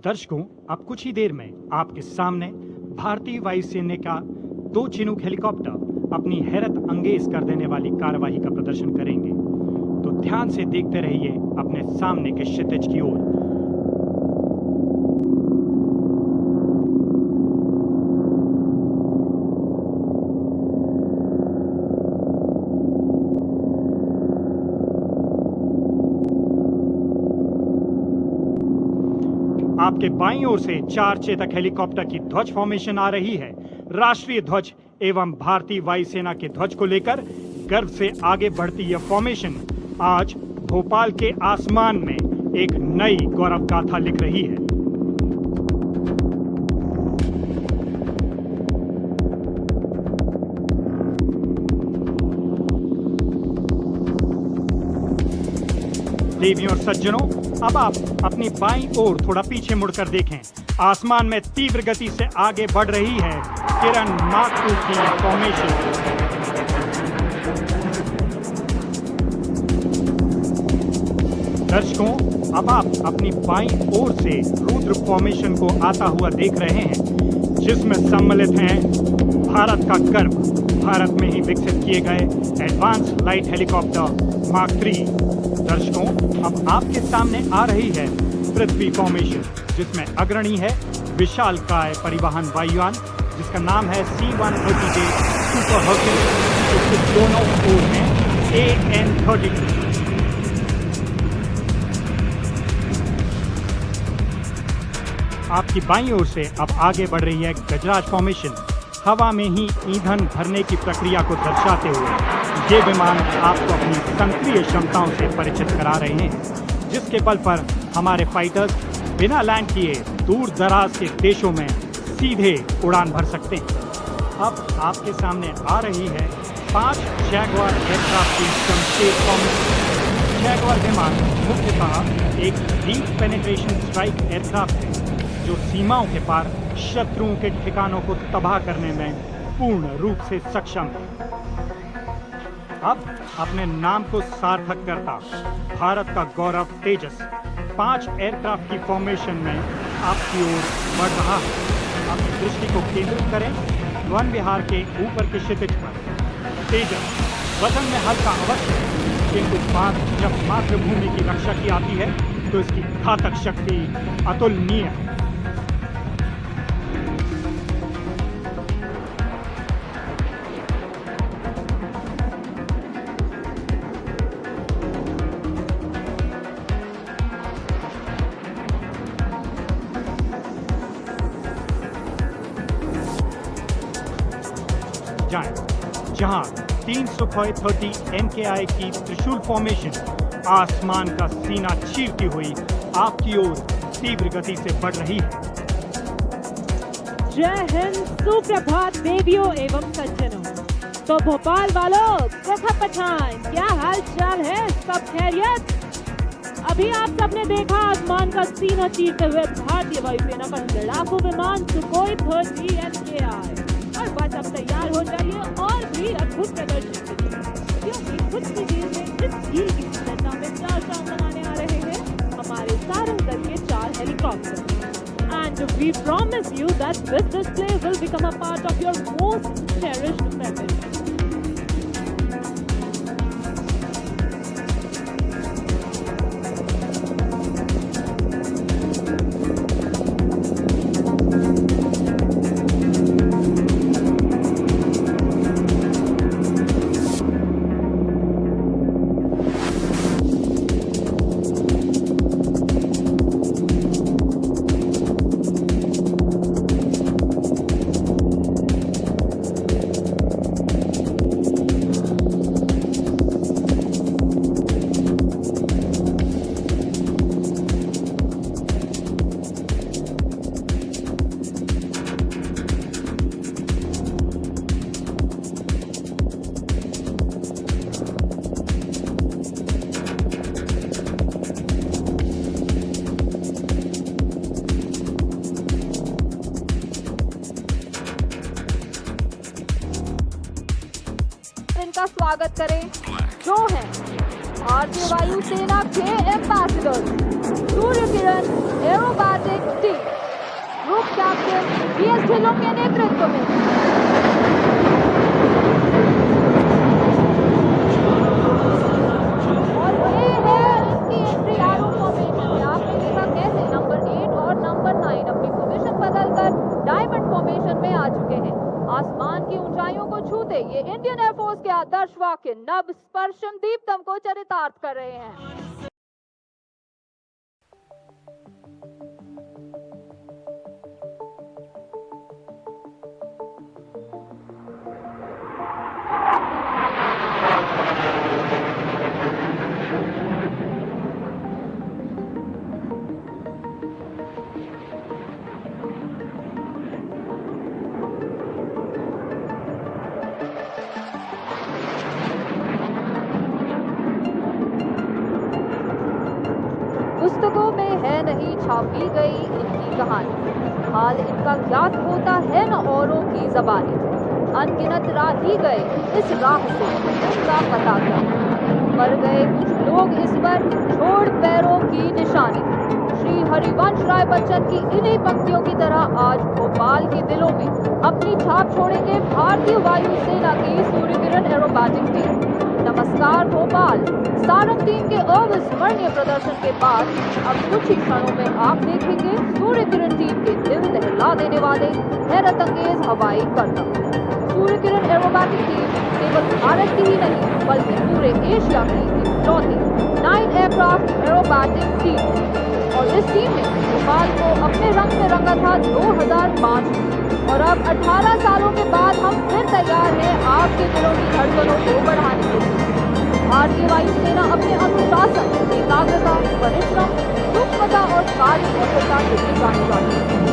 दर्शकों, अब कुछ ही देर में आपके सामने भारतीय वायुसेना का 2 चिनूक हेलीकॉप्टर अपनी हैरत अंगेज कर देने वाली कार्यवाही का प्रदर्शन करेंगे। तो ध्यान से देखते रहिए अपने सामने के क्षितिज की ओर। आपके बाईं ओर से 4 चेतक हेलीकॉप्टर की ध्वज फॉर्मेशन आ रही है। राष्ट्रीय ध्वज एवं भारतीय वायुसेना के ध्वज को लेकर गर्व से आगे बढ़ती यह फॉर्मेशन आज भोपाल के आसमान में एक नई गौरव गाथा लिख रही है। देवियों और सज्जनों, अब आप अपनी बाईं ओर थोड़ा पीछे मुड़कर देखें। आसमान में तीव्र गति से आगे बढ़ रही है किरण मार्क 2 की फॉर्मेशन। दर्शकों, अब आप अपनी बाईं ओर से रुद्र फॉर्मेशन को आता हुआ देख रहे हैं, जिसमें सम्मिलित हैं भारत का गर्व, भारत में ही विकसित किए गए एडवांस लाइट हेलीकॉप्टर मार्क 3। दर्शकों, अब आपके सामने आ रही है पृथ्वी फॉर्मेशन, जिसमें अग्रणी है विशालकाय परिवहन वायुयान, जिसका नाम है C-130J सुपर हर्क्यूलिस, जिसके दोनों ओर में AN-32। आपकी बाईं ओर से अब आगे बढ़ रही है गजराज फॉर्मेशन, हवा में ही ईंधन भरने की प्रक्रिया को दर्शाते हुए। ये विमान आपको अपनी सक्रिय क्षमताओं से परिचित करा रहे हैं, जिसके बल पर हमारे फाइटर्स बिना लैंड किए दूर दराज के देशों में सीधे उड़ान भर सकते हैं। अब आपके सामने आ रही है 5 जैगुआर एयरक्राफ्ट की शमशेर फॉर्मेशन। जैगुआर विमान मुख्यतः एक डीप पेनिट्रेशन स्ट्राइक एयरक्राफ्ट है, जो सीमाओं के पार शत्रुओं के ठिकानों को तबाह करने में पूर्ण रूप से सक्षम है। अब अपने नाम को सार्थक करता भारत का गौरव तेजस 5 एयरक्राफ्ट की फॉर्मेशन में आपकी ओर बढ़ रहा है। अपनी दृष्टि को केंद्रित करें वन विहार के ऊपर के क्षितिज पर। तेजस वजन में हल्का अवश्य है, किंतु बात जब मातृभूमि की रक्षा की आती है तो इसकी घातक शक्ति अतुलनीय है। जहां 3 सुखोई 30 MKI की त्रिशूल फॉर्मेशन आसमान का सीना चीरती हुई आपकी ओर तीव्र गति से बढ़ रही है। जय हिंद, सुप्रभात देवियों एवं सज्जनों। तो भोपाल वालों, देखा पठान, क्या हाल चाल है? सब खैरियत? अभी आप सबने देखा आसमान का सीना चीरते हुए भारतीय वायुसेना का लड़ाकू विमान सुखोई 30 MKI। और बस अब तैयार हो जाइए और भी अद्भुत प्रदर्शन के लिए, क्योंकि कुछ ही देर में इस झील की सुंदरता में 4 चांद लगाने आ रहे हैं हमारे सारंग दल के 4 helicopter. And we promise you that this display will become a part of your most cherished memory. इनका स्वागत करें, जो है भारतीय वायुसेना के ambassador Surya Kiran aerobatic team. Captain GS Dhillon के नेतृत्व में। और ये है इनकी एंट्री आरो फॉर्मेशन में। आपने देखा कैसे नंबर 8 और नंबर 9 अपनी पोजीशन बदलकर डायमंड फॉर्मेशन में आ चुके हैं। आसमान की ऊंचाइयों को छूते ये इंडियन एयरफोर्स के आदर्श वाक्य नभ स्पर्शम दीप्तम को चरितार्थ कर रहे हैं। पुस्तकों में है नहीं छापी गई इनकी कहानी, हाल इनका ज्ञात होता है न औरों की जबानी। अनगिनत राही गए इस राह से उनका पता क्या, मर गए कुछ लोग इस पर छोड़ पैरों की निशानी। श्री हरिवंश राय बच्चन की इन्हीं पंक्तियों की तरह आज भोपाल के दिलों में अपनी छाप छोड़ेंगे भारतीय वायु सेना की सूर्य किरण एरोबैटिक टीम। नमस्कार भोपाल। सारंग टीम के अविस्मरणीय प्रदर्शन के बाद अब कुछ ही क्षणों में आप देखेंगे सूर्य किरण टीम के दिल दहला देने वाले हैरत अंगेज हवाई करतब। सूर्य किरण एरोबैटिक टीम केवल भारत की ही नहीं बल्कि पूरे एशिया की इकलौती 9 एयरक्राफ्ट एरोबैटिक टीम। और इस टीम ने भोपाल को अपने रंग में रंगा था 2005 में। और अब 18 सालों के बाद हम फिर तैयार हैं आपके दिलों की धड़कनों को बढ़ाने के लिए। भारतीय वायु सेना अपने अनुशासन, एकाग्रता, परिश्रम, सूक्ष्मता और कार्य कौशलता के लिए जानी जाती है।